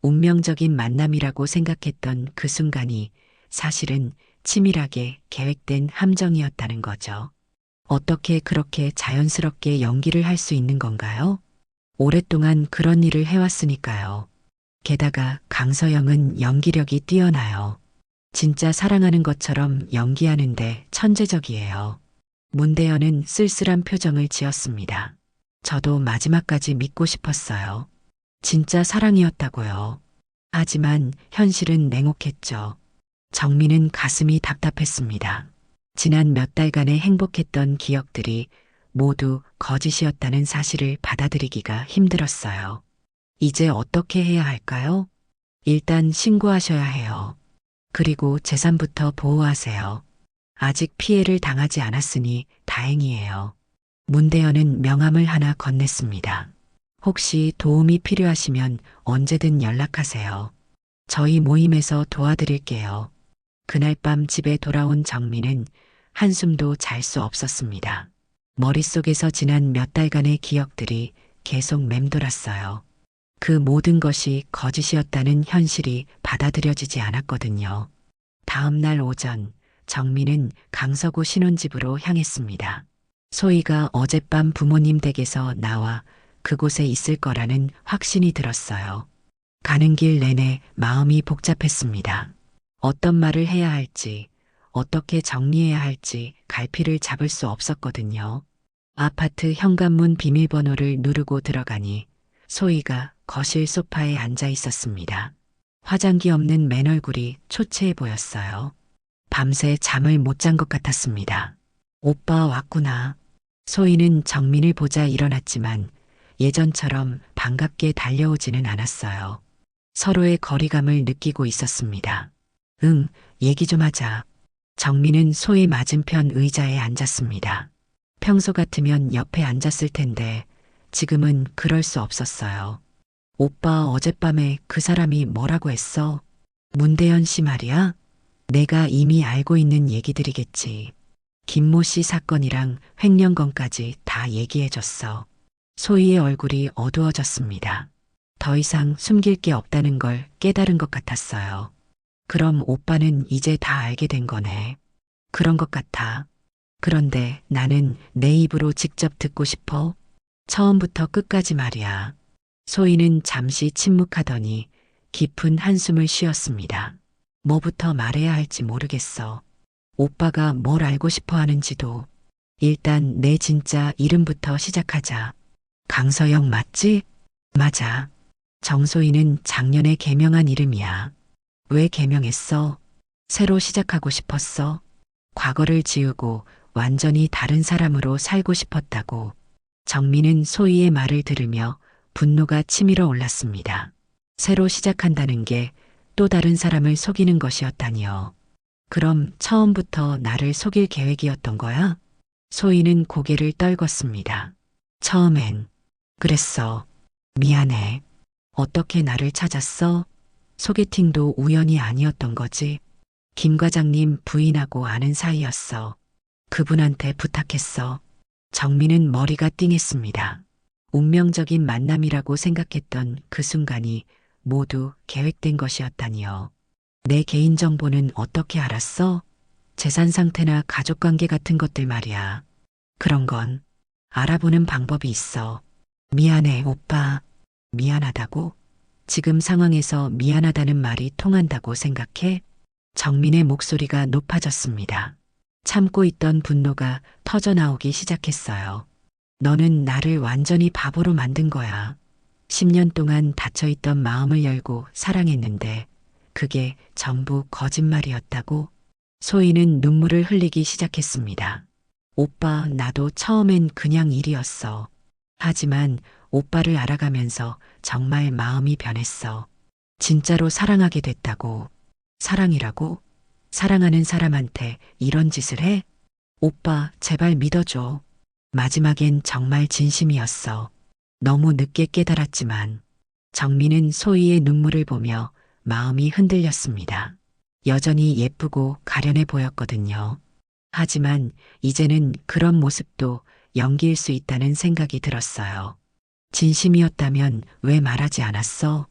운명적인 만남이라고 생각했던 그 순간이 사실은 치밀하게 계획된 함정이었다는 거죠. 어떻게 그렇게 자연스럽게 연기를 할 수 있는 건가요? 오랫동안 그런 일을 해왔으니까요. 게다가 강서영은 연기력이 뛰어나요. 진짜 사랑하는 것처럼 연기하는데 천재적이에요. 문대현은 쓸쓸한 표정을 지었습니다. 저도 마지막까지 믿고 싶었어요. 진짜 사랑이었다고요. 하지만 현실은 냉혹했죠. 정민은 가슴이 답답했습니다. 지난 몇 달간의 행복했던 기억들이 모두 거짓이었다는 사실을 받아들이기가 힘들었어요. 이제 어떻게 해야 할까요? 일단 신고하셔야 해요. 그리고 재산부터 보호하세요. 아직 피해를 당하지 않았으니 다행이에요. 문대현은 명함을 하나 건넸습니다. 혹시 도움이 필요하시면 언제든 연락하세요. 저희 모임에서 도와드릴게요. 그날 밤 집에 돌아온 정민은 한숨도 잘 수 없었습니다. 머릿속에서 지난 몇 달간의 기억들이 계속 맴돌았어요. 그 모든 것이 거짓이었다는 현실이 받아들여지지 않았거든요. 다음 날 오전, 정민은 강서구 신혼집으로 향했습니다. 소희가 어젯밤 부모님 댁에서 나와 그곳에 있을 거라는 확신이 들었어요. 가는 길 내내 마음이 복잡했습니다. 어떤 말을 해야 할지, 어떻게 정리해야 할지 갈피를 잡을 수 없었거든요. 아파트 현관문 비밀번호를 누르고 들어가니 소희가 거실 소파에 앉아 있었습니다. 화장기 없는 맨 얼굴이 초췌해 보였어요. 밤새 잠을 못 잔 것 같았습니다. 오빠 왔구나. 소희는 정민을 보자 일어났지만 예전처럼 반갑게 달려오지는 않았어요. 서로의 거리감을 느끼고 있었습니다. 응, 얘기 좀 하자. 정민은 소희 맞은편 의자에 앉았습니다. 평소 같으면 옆에 앉았을 텐데 지금은 그럴 수 없었어요. 오빠 어젯밤에 그 사람이 뭐라고 했어? 문대현 씨 말이야? 내가 이미 알고 있는 얘기들이겠지. 김모 씨 사건이랑 횡령건까지 다 얘기해줬어. 소희의 얼굴이 어두워졌습니다. 더 이상 숨길 게 없다는 걸 깨달은 것 같았어요. 그럼 오빠는 이제 다 알게 된 거네. 그런 것 같아. 그런데 나는 내 입으로 직접 듣고 싶어. 처음부터 끝까지 말이야. 소희는 잠시 침묵하더니 깊은 한숨을 쉬었습니다. 뭐부터 말해야 할지 모르겠어. 오빠가 뭘 알고 싶어 하는지도. 일단 내 진짜 이름부터 시작하자. 강서영 맞지? 맞아. 정소희는 작년에 개명한 이름이야. 왜 개명했어? 새로 시작하고 싶었어? 과거를 지우고 완전히 다른 사람으로 살고 싶었다고. 정민은 소희의 말을 들으며 분노가 치밀어 올랐습니다. 새로 시작한다는 게 또 다른 사람을 속이는 것이었다니요. 그럼 처음부터 나를 속일 계획이었던 거야? 소희는 고개를 떨궜습니다. 처음엔. 그랬어. 미안해. 어떻게 나를 찾았어? 소개팅도 우연이 아니었던 거지. 김 과장님 부인하고 아는 사이였어. 그분한테 부탁했어. 정민은 머리가 띵했습니다. 운명적인 만남이라고 생각했던 그 순간이 모두 계획된 것이었다니요. 내 개인정보는 어떻게 알았어? 재산 상태나 가족 관계 같은 것들 말이야. 그런 건 알아보는 방법이 있어. 미안해, 오빠. 미안하다고? 지금 상황에서 미안하다는 말이 통한다고 생각해? 정민의 목소리가 높아졌습니다. 참고 있던 분노가 터져나오기 시작했어요. 너는 나를 완전히 바보로 만든 거야. 10년 동안 닫혀있던 마음을 열고 사랑했는데 그게 전부 거짓말이었다고? 소희는 눈물을 흘리기 시작했습니다. 오빠, 나도 처음엔 그냥 일이었어. 하지만 오빠를 알아가면서 정말 마음이 변했어. 진짜로 사랑하게 됐다고. 사랑이라고? 사랑하는 사람한테 이런 짓을 해? 오빠, 제발 믿어줘. 마지막엔 정말 진심이었어. 너무 늦게 깨달았지만 정민은 소희의 눈물을 보며 마음이 흔들렸습니다. 여전히 예쁘고 가련해 보였거든요. 하지만 이제는 그런 모습도 연기일 수 있다는 생각이 들었어요. 진심이었다면 왜 말하지 않았어?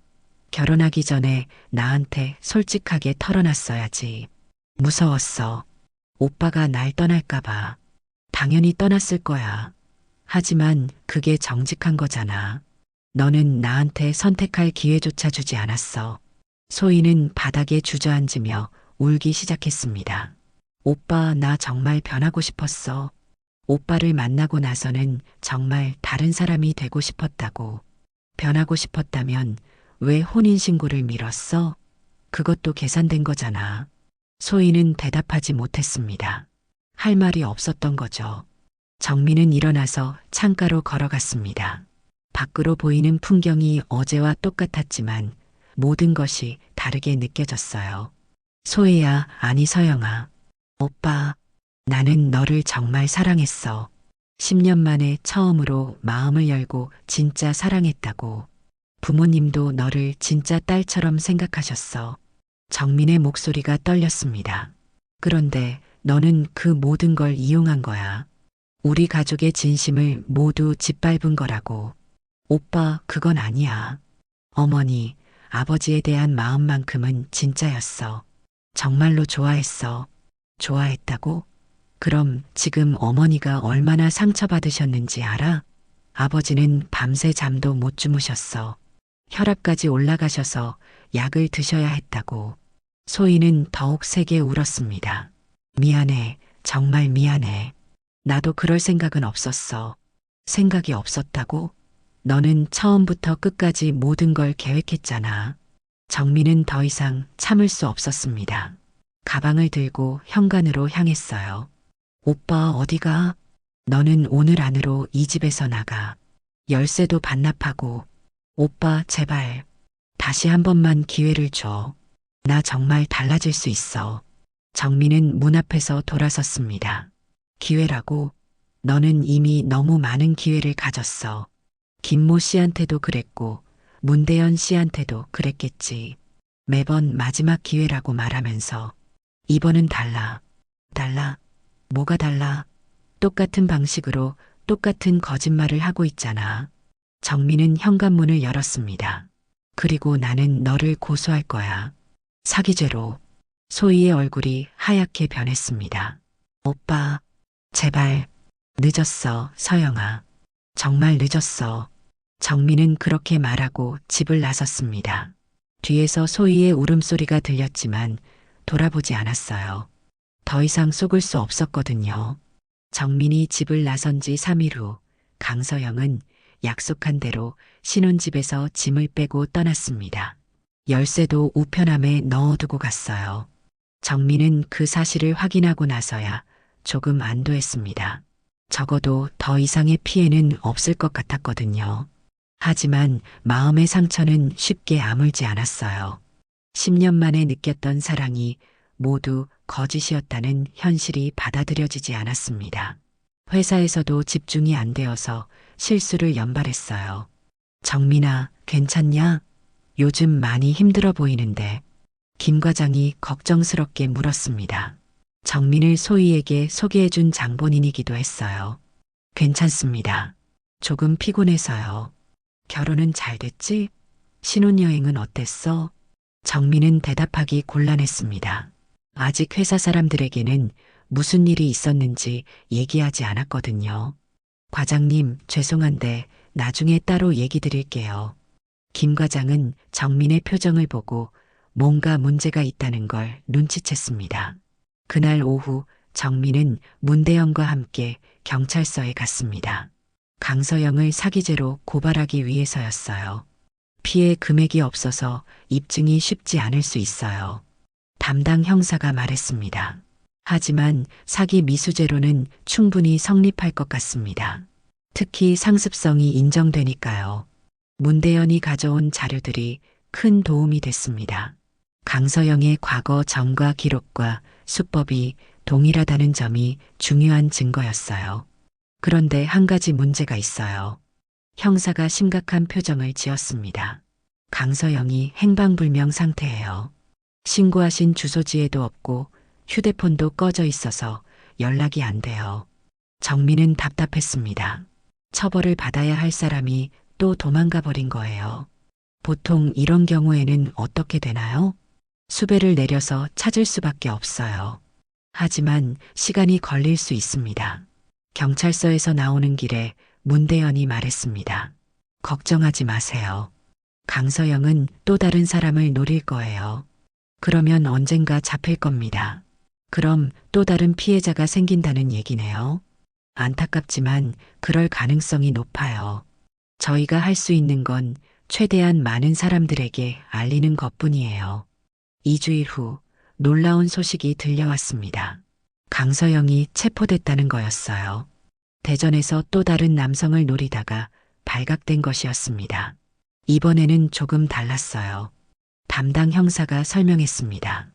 결혼하기 전에 나한테 솔직하게 털어놨어야지. 무서웠어. 오빠가 날 떠날까봐. 당연히 떠났을 거야. 하지만 그게 정직한 거잖아. 너는 나한테 선택할 기회조차 주지 않았어. 소희는 바닥에 주저앉으며 울기 시작했습니다. 오빠, 나 정말 변하고 싶었어. 오빠를 만나고 나서는 정말 다른 사람이 되고 싶었다고. 변하고 싶었다면 왜 혼인신고를 미뤘어? 그것도 계산된 거잖아. 소희는 대답하지 못했습니다. 할 말이 없었던 거죠. 정민은 일어나서 창가로 걸어갔습니다. 밖으로 보이는 풍경이 어제와 똑같았지만 모든 것이 다르게 느껴졌어요. 소희야, 아니 서영아. 오빠, 나는 너를 정말 사랑했어. 10년 만에 처음으로 마음을 열고 진짜 사랑했다고. 부모님도 너를 진짜 딸처럼 생각하셨어. 정민의 목소리가 떨렸습니다. 그런데 너는 그 모든 걸 이용한 거야. 우리 가족의 진심을 모두 짓밟은 거라고. 오빠, 그건 아니야. 어머니, 아버지에 대한 마음만큼은 진짜였어. 정말로 좋아했어. 좋아했다고? 그럼 지금 어머니가 얼마나 상처받으셨는지 알아? 아버지는 밤새 잠도 못 주무셨어. 혈압까지 올라가셔서 약을 드셔야 했다고. 소희는 더욱 세게 울었습니다. 미안해. 정말 미안해. 나도 그럴 생각은 없었어. 생각이 없었다고? 너는 처음부터 끝까지 모든 걸 계획했잖아. 정민은 더 이상 참을 수 없었습니다. 가방을 들고 현관으로 향했어요. 오빠, 어디가? 너는 오늘 안으로 이 집에서 나가. 열쇠도 반납하고. 오빠, 제발. 다시 한 번만 기회를 줘. 나 정말 달라질 수 있어. 정민은 문 앞에서 돌아섰습니다. 기회라고? 너는 이미 너무 많은 기회를 가졌어. 김모 씨한테도 그랬고 문대현 씨한테도 그랬겠지. 매번 마지막 기회라고 말하면서 이번은 달라. 달라? 뭐가 달라? 똑같은 방식으로 똑같은 거짓말을 하고 있잖아. 정민은 현관문을 열었습니다. 그리고 나는 너를 고소할 거야. 사기죄로. 소희의 얼굴이 하얗게 변했습니다. 오빠, 제발. 늦었어, 서영아. 정말 늦었어. 정민은 그렇게 말하고 집을 나섰습니다. 뒤에서 소희의 울음소리가 들렸지만 돌아보지 않았어요. 더 이상 속을 수 없었거든요. 정민이 집을 나선 지 3일 후 강서영은 약속한 대로 신혼집에서 짐을 빼고 떠났습니다. 열쇠도 우편함에 넣어두고 갔어요. 정민은 그 사실을 확인하고 나서야 조금 안도했습니다. 적어도 더 이상의 피해는 없을 것 같았거든요. 하지만 마음의 상처는 쉽게 아물지 않았어요. 10년 만에 느꼈던 사랑이 모두 거짓이었다는 현실이 받아들여지지 않았습니다. 회사에서도 집중이 안 되어서 실수를 연발했어요. 정민아, 괜찮냐? 요즘 많이 힘들어 보이는데. 김 과장이 걱정스럽게 물었습니다. 정민을 소희에게 소개해준 장본인이기도 했어요. 괜찮습니다. 조금 피곤해서요. 결혼은 잘 됐지? 신혼여행은 어땠어? 정민은 대답하기 곤란했습니다. 아직 회사 사람들에게는 무슨 일이 있었는지 얘기하지 않았거든요. 과장님, 죄송한데 나중에 따로 얘기 드릴게요. 김 과장은 정민의 표정을 보고 뭔가 문제가 있다는 걸 눈치챘습니다. 그날 오후 정민은 문대영과 함께 경찰서에 갔습니다. 강서영을 사기죄로 고발하기 위해서였어요. 피해 금액이 없어서 입증이 쉽지 않을 수 있어요. 담당 형사가 말했습니다. 하지만 사기 미수죄로는 충분히 성립할 것 같습니다. 특히 상습성이 인정되니까요. 문대현이 가져온 자료들이 큰 도움이 됐습니다. 강서영의 과거 전과 기록과 수법이 동일하다는 점이 중요한 증거였어요. 그런데 한 가지 문제가 있어요. 형사가 심각한 표정을 지었습니다. 강서영이 행방불명 상태예요. 신고하신 주소지에도 없고 휴대폰도 꺼져 있어서 연락이 안 돼요. 정민은 답답했습니다. 처벌을 받아야 할 사람이 또 도망가 버린 거예요. 보통 이런 경우에는 어떻게 되나요? 수배를 내려서 찾을 수밖에 없어요. 하지만 시간이 걸릴 수 있습니다. 경찰서에서 나오는 길에 문대현이 말했습니다. 걱정하지 마세요. 강서영은 또 다른 사람을 노릴 거예요. 그러면 언젠가 잡힐 겁니다. 그럼 또 다른 피해자가 생긴다는 얘기네요. 안타깝지만 그럴 가능성이 높아요. 저희가 할 수 있는 건 최대한 많은 사람들에게 알리는 것뿐이에요. 2주일 후 놀라운 소식이 들려왔습니다. 강서영이 체포됐다는 거였어요. 대전에서 또 다른 남성을 노리다가 발각된 것이었습니다. 이번에는 조금 달랐어요. 담당 형사가 설명했습니다.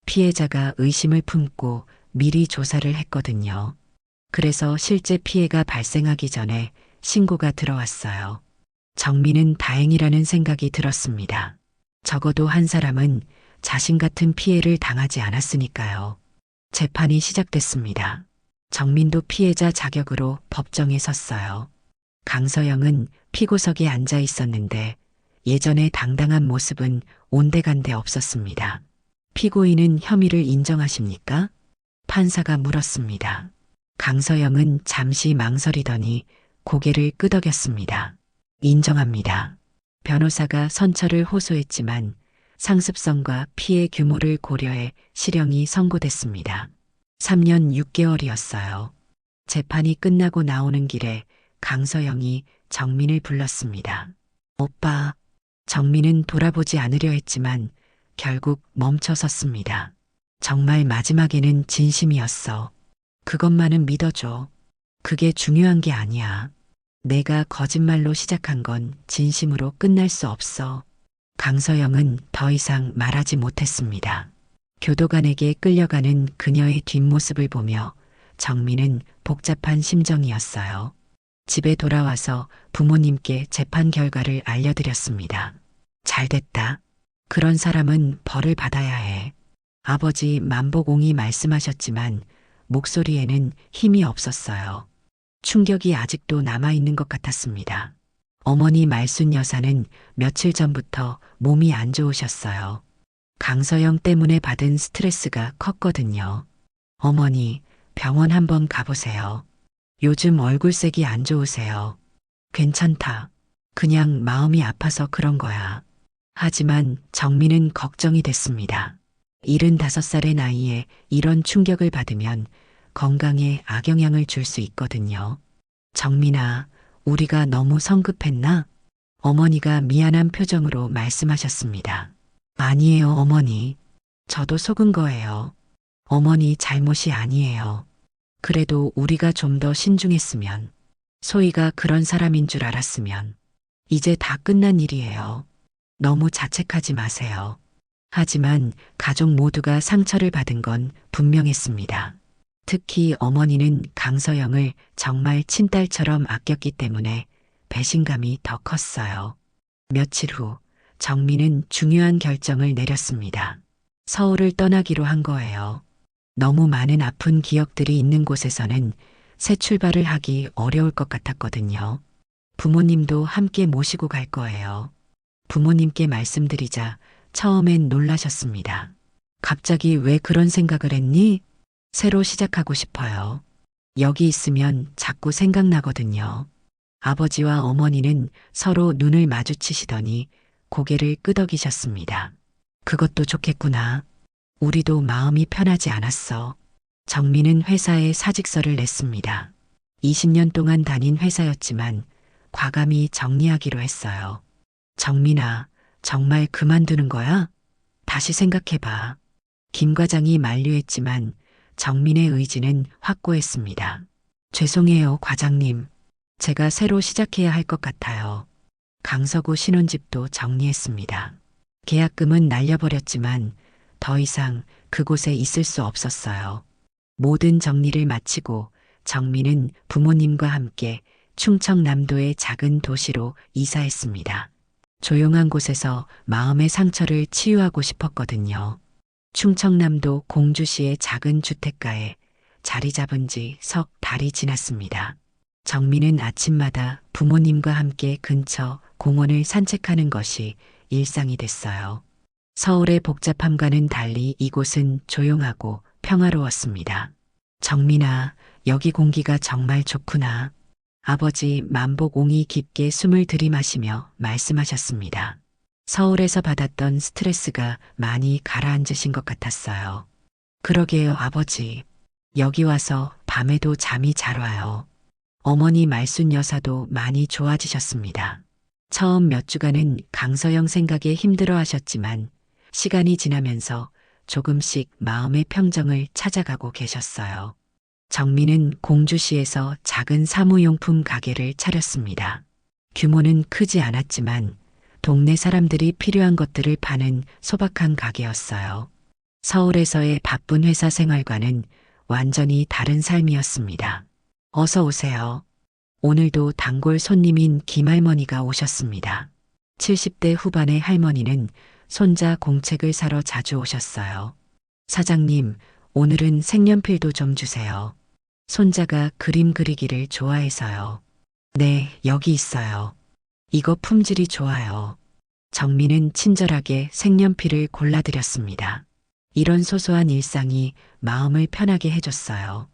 피해자가 의심을 품고 미리 조사를 했거든요. 그래서 실제 피해가 발생하기 전에 신고가 들어왔어요. 정민은 다행이라는 생각이 들었습니다. 적어도 한 사람은 자신 같은 피해를 당하지 않았으니까요. 재판이 시작됐습니다. 정민도 피해자 자격으로 법정에 섰어요. 강서영은 피고석에 앉아 있었는데 예전의 당당한 모습은 온데간데 없었습니다. 피고인은 혐의를 인정하십니까? 판사가 물었습니다. 강서영은 잠시 망설이더니 고개를 끄덕였습니다. 인정합니다. 변호사가 선처를 호소했지만 상습성과 피해 규모를 고려해 실형이 선고됐습니다. 3년 6개월이었어요. 재판이 끝나고 나오는 길에 강서영이 정민을 불렀습니다. 오빠. 정민은 돌아보지 않으려 했지만 결국 멈춰 섰습니다. 정말 마지막에는 진심이었어. 그것만은 믿어줘. 그게 중요한 게 아니야. 내가 거짓말로 시작한 건 진심으로 끝날 수 없어. 강서영은 더 이상 말하지 못했습니다. 교도관에게 끌려가는 그녀의 뒷모습을 보며 정민은 복잡한 심정이었어요. 집에 돌아와서 부모님께 재판 결과를 알려드렸습니다. 잘됐다. 그런 사람은 벌을 받아야 해. 아버지 만보공이 말씀하셨지만 목소리에는 힘이 없었어요. 충격이 아직도 남아있는 것 같았습니다. 어머니 말순 여사는 며칠 전부터 몸이 안 좋으셨어요. 강서영 때문에 받은 스트레스가 컸거든요. 어머니, 병원 한번 가보세요. 요즘 얼굴색이 안 좋으세요. 괜찮다. 그냥 마음이 아파서 그런 거야. 하지만 정민은 걱정이 됐습니다. 75살의 나이에 이런 충격을 받으면 건강에 악영향을 줄 수 있거든요. 정민아, 우리가 너무 성급했나? 어머니가 미안한 표정으로 말씀하셨습니다. 아니에요, 어머니. 저도 속은 거예요. 어머니 잘못이 아니에요. 그래도 우리가 좀 더 신중했으면, 소희가 그런 사람인 줄 알았으면, 이제 다 끝난 일이에요. 너무 자책하지 마세요. 하지만 가족 모두가 상처를 받은 건 분명했습니다. 특히 어머니는 강서영을 정말 친딸처럼 아꼈기 때문에 배신감이 더 컸어요. 며칠 후 정민은 중요한 결정을 내렸습니다. 서울을 떠나기로 한 거예요. 너무 많은 아픈 기억들이 있는 곳에서는 새 출발을 하기 어려울 것 같았거든요. 부모님도 함께 모시고 갈 거예요. 부모님께 말씀드리자 처음엔 놀라셨습니다. 갑자기 왜 그런 생각을 했니? 새로 시작하고 싶어요. 여기 있으면 자꾸 생각나거든요. 아버지와 어머니는 서로 눈을 마주치시더니 고개를 끄덕이셨습니다. 그것도 좋겠구나. 우리도 마음이 편하지 않았어. 정민은 회사에 사직서를 냈습니다. 20년 동안 다닌 회사였지만 과감히 정리하기로 했어요. 정민아, 정말 그만두는 거야? 다시 생각해봐. 김 과장이 만류했지만 정민의 의지는 확고했습니다. 죄송해요, 과장님. 제가 새로 시작해야 할 것 같아요. 강서구 신혼집도 정리했습니다. 계약금은 날려버렸지만 더 이상 그곳에 있을 수 없었어요. 모든 정리를 마치고 정민은 부모님과 함께 충청남도의 작은 도시로 이사했습니다. 조용한 곳에서 마음의 상처를 치유하고 싶었거든요. 충청남도 공주시의 작은 주택가에 자리 잡은 지 석 달이 지났습니다. 정민은 아침마다 부모님과 함께 근처 공원을 산책하는 것이 일상이 됐어요. 서울의 복잡함과는 달리 이곳은 조용하고 평화로웠습니다. 정민아, 여기 공기가 정말 좋구나. 아버지 만복옹이 깊게 숨을 들이마시며 말씀하셨습니다. 서울에서 받았던 스트레스가 많이 가라앉으신 것 같았어요. 그러게요, 아버지. 여기 와서 밤에도 잠이 잘 와요. 어머니 말순 여사도 많이 좋아지셨습니다. 처음 몇 주간은 강서영 생각에 힘들어 하셨지만 시간이 지나면서 조금씩 마음의 평정을 찾아가고 계셨어요. 정민은 공주시에서 작은 사무용품 가게를 차렸습니다. 규모는 크지 않았지만 동네 사람들이 필요한 것들을 파는 소박한 가게였어요. 서울에서의 바쁜 회사 생활과는 완전히 다른 삶이었습니다. 어서 오세요. 오늘도 단골 손님인 김할머니가 오셨습니다. 70대 후반의 할머니는 손자 공책을 사러 자주 오셨어요. 사장님, 오늘은 색연필도 좀 주세요. 손자가 그림 그리기를 좋아해서요. 네, 여기 있어요. 이거 품질이 좋아요. 정민은 친절하게 색연필을 골라드렸습니다. 이런 소소한 일상이 마음을 편하게 해줬어요.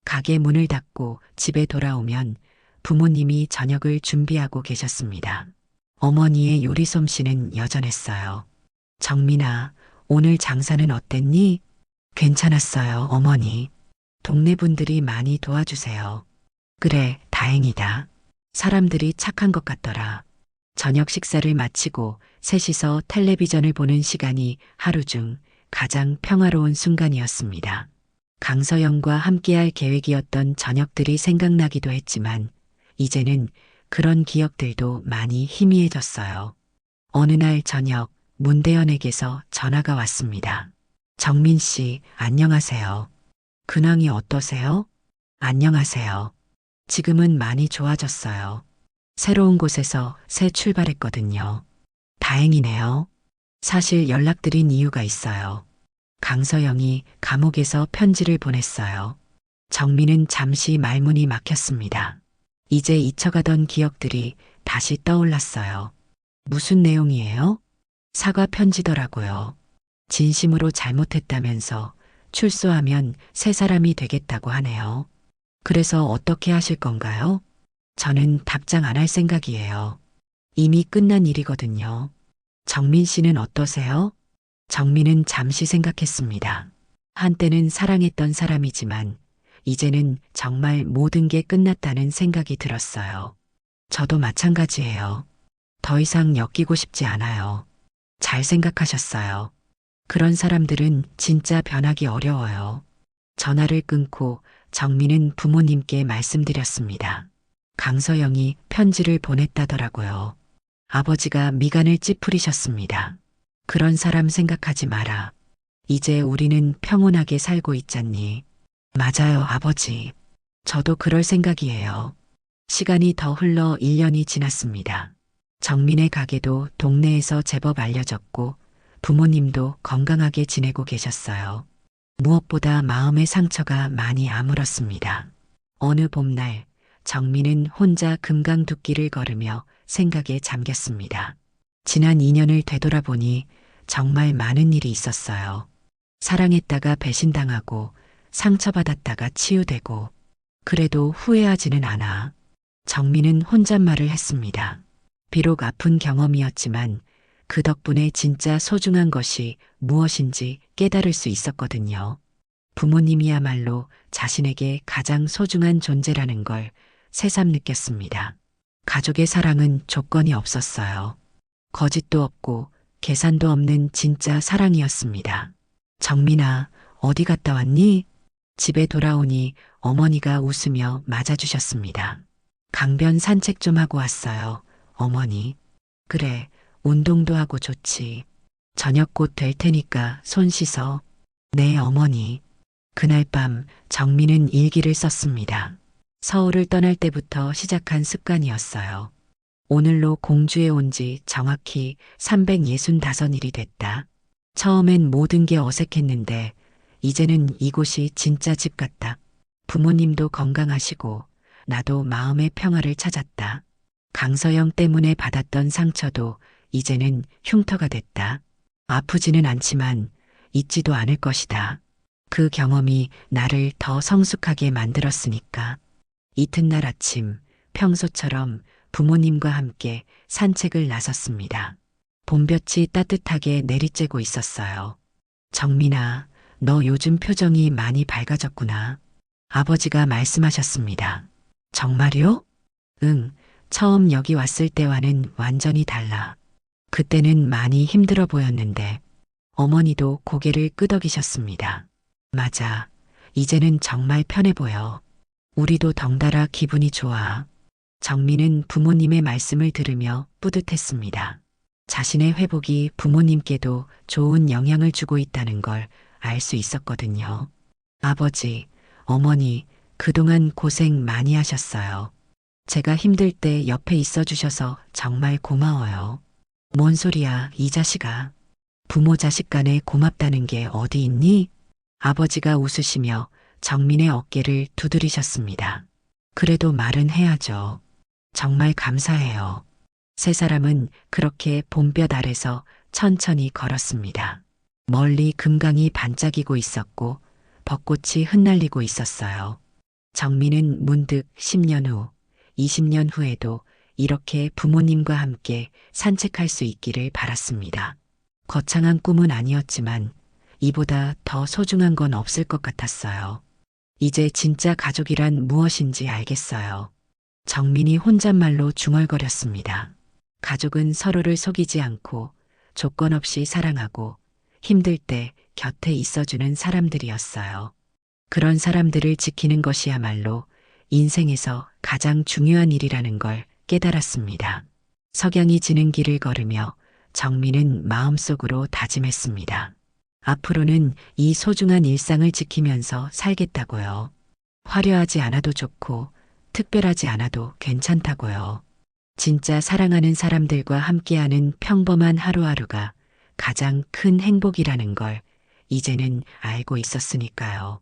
가게 문을 닫고 집에 돌아오면 부모님이 저녁을 준비하고 계셨습니다. 어머니의 요리 솜씨는 여전했어요. 정민아, 오늘 장사는 어땠니? 괜찮았어요, 어머니. 동네 분들이 많이 도와주세요. 그래, 다행이다. 사람들이 착한 것 같더라. 저녁 식사를 마치고 셋이서 텔레비전을 보는 시간이 하루 중 가장 평화로운 순간이었습니다. 강서영과 함께할 계획이었던 저녁들이 생각나기도 했지만 이제는 그런 기억들도 많이 희미해졌어요. 어느 날 저녁 문대현에게서 전화가 왔습니다. 정민 씨, 안녕하세요. 근황이 어떠세요? 안녕하세요. 지금은 많이 좋아졌어요. 새로운 곳에서 새 출발했거든요. 다행이네요. 사실 연락드린 이유가 있어요. 강서영이 감옥에서 편지를 보냈어요. 정민은 잠시 말문이 막혔습니다. 이제 잊혀가던 기억들이 다시 떠올랐어요. 무슨 내용이에요? 사과 편지더라고요. 진심으로 잘못했다면서 출소하면 새 사람이 되겠다고 하네요. 그래서 어떻게 하실 건가요? 저는 답장 안 할 생각이에요. 이미 끝난 일이거든요. 정민 씨는 어떠세요? 정민은 잠시 생각했습니다. 한때는 사랑했던 사람이지만 이제는 정말 모든 게 끝났다는 생각이 들었어요. 저도 마찬가지예요. 더 이상 엮이고 싶지 않아요. 잘 생각하셨어요. 그런 사람들은 진짜 변하기 어려워요. 전화를 끊고 정민은 부모님께 말씀드렸습니다. 강서영이 편지를 보냈다더라고요. 아버지가 미간을 찌푸리셨습니다. 그런 사람 생각하지 마라. 이제 우리는 평온하게 살고 있잖니. 맞아요, 아버지. 저도 그럴 생각이에요. 시간이 더 흘러 1년이 지났습니다. 정민의 가게도 동네에서 제법 알려졌고 부모님도 건강하게 지내고 계셨어요. 무엇보다 마음의 상처가 많이 아물었습니다. 어느 봄날 정민은 혼자 금강둑길을 걸으며 생각에 잠겼습니다. 지난 2년을 되돌아보니 정말 많은 일이 있었어요. 사랑했다가 배신당하고 상처받았다가 치유되고 그래도 후회하지는 않아. 정민은 혼잣말을 했습니다. 비록 아픈 경험이었지만 그 덕분에 진짜 소중한 것이 무엇인지 깨달을 수 있었거든요. 부모님이야말로 자신에게 가장 소중한 존재라는 걸 새삼 느꼈습니다. 가족의 사랑은 조건이 없었어요. 거짓도 없고 계산도 없는 진짜 사랑이었습니다. 정민아, 어디 갔다 왔니? 집에 돌아오니 어머니가 웃으며 맞아주셨습니다. 강변 산책 좀 하고 왔어요, 어머니. 그래, 운동도 하고 좋지. 저녁 곧 될 테니까 손 씻어. 네, 어머니. 그날 밤 정민은 일기를 썼습니다. 서울을 떠날 때부터 시작한 습관이었어요. 오늘로 공주에 온 지 정확히 365일이 됐다. 처음엔 모든 게 어색했는데 이제는 이곳이 진짜 집 같다. 부모님도 건강하시고 나도 마음의 평화를 찾았다. 강서영 때문에 받았던 상처도 이제는 흉터가 됐다. 아프지는 않지만 잊지도 않을 것이다. 그 경험이 나를 더 성숙하게 만들었으니까. 이튿날 아침 평소처럼 부모님과 함께 산책을 나섰습니다. 봄볕이 따뜻하게 내리쬐고 있었어요. 정민아, 너 요즘 표정이 많이 밝아졌구나. 아버지가 말씀하셨습니다. 정말요? 응, 처음 여기 왔을 때와는 완전히 달라. 그때는 많이 힘들어 보였는데 어머니도 고개를 끄덕이셨습니다. 맞아. 이제는 정말 편해 보여. 우리도 덩달아 기분이 좋아. 정민은 부모님의 말씀을 들으며 뿌듯했습니다. 자신의 회복이 부모님께도 좋은 영향을 주고 있다는 걸 알 수 있었거든요. 아버지, 어머니, 그동안 고생 많이 하셨어요. 제가 힘들 때 옆에 있어 주셔서 정말 고마워요. 뭔 소리야, 이 자식아. 부모 자식 간에 고맙다는 게 어디 있니? 아버지가 웃으시며 정민의 어깨를 두드리셨습니다. 그래도 말은 해야죠. 정말 감사해요. 세 사람은 그렇게 봄볕 아래서 천천히 걸었습니다. 멀리 금강이 반짝이고 있었고 벚꽃이 흩날리고 있었어요. 정민은 문득 10년 후, 20년 후에도 이렇게 부모님과 함께 산책할 수 있기를 바랐습니다. 거창한 꿈은 아니었지만 이보다 더 소중한 건 없을 것 같았어요. 이제 진짜 가족이란 무엇인지 알겠어요. 정민이 혼잣말로 중얼거렸습니다. 가족은 서로를 속이지 않고 조건 없이 사랑하고 힘들 때 곁에 있어주는 사람들이었어요. 그런 사람들을 지키는 것이야말로 인생에서 가장 중요한 일이라는 걸 깨달았습니다. 석양이 지는 길을 걸으며 정민은 마음속으로 다짐했습니다. 앞으로는 이 소중한 일상을 지키면서 살겠다고요. 화려하지 않아도 좋고 특별하지 않아도 괜찮다고요. 진짜 사랑하는 사람들과 함께하는 평범한 하루하루가 가장 큰 행복이라는 걸 이제는 알고 있었으니까요.